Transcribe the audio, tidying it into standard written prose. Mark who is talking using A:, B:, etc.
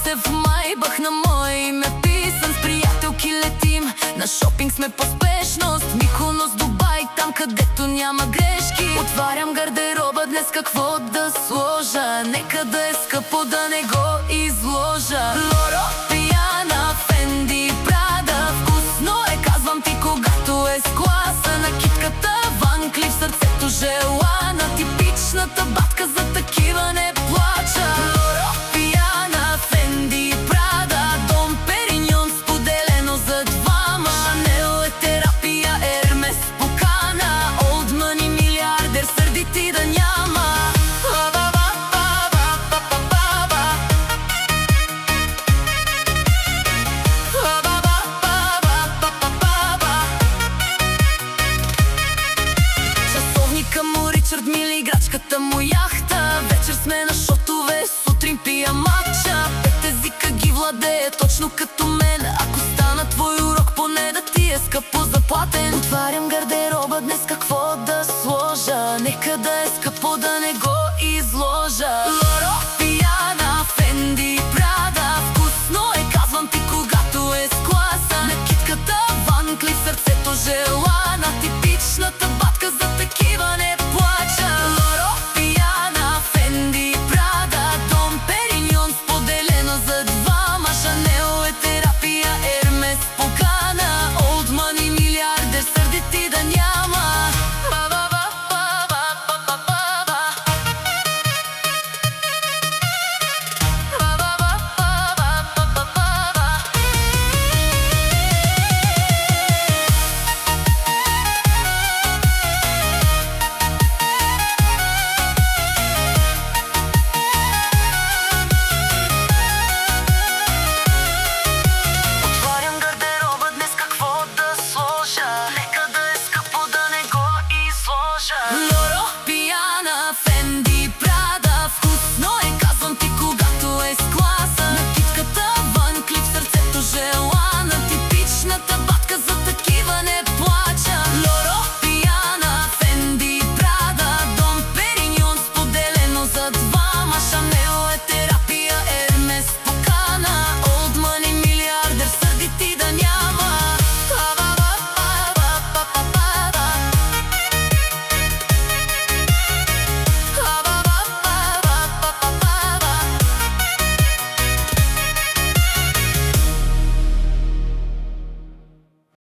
A: се в Майбах на мое име писан. С приятелки летим, на шопинг сме по спешност. Миконос, Дубай, там където няма грешки. Отварям гардероба днес, какво да сложа. Нека да е скъпо, да не го изложа. Лоро, Пияна, Фенди, Прада. Вкусно е, казвам ти, когато е с класа. Накидката, Ван Клиф, сърцето желана. Типичната батка, за такива не плача. Лоро, Пияна, Фенди, Прада. Дом Периньон, споделено за двама. Шанел е терапия, Ермес покана. Олд мъни, милиардер, сърди ти да няма. Часовника му Ричард Мили, играчката му яхта. Вечер сме на шотове, сутрин пия матча. 5 езика ги владее точно като мен. Ако стана твой урок, поне да ти е скъпо заплатен. Отварям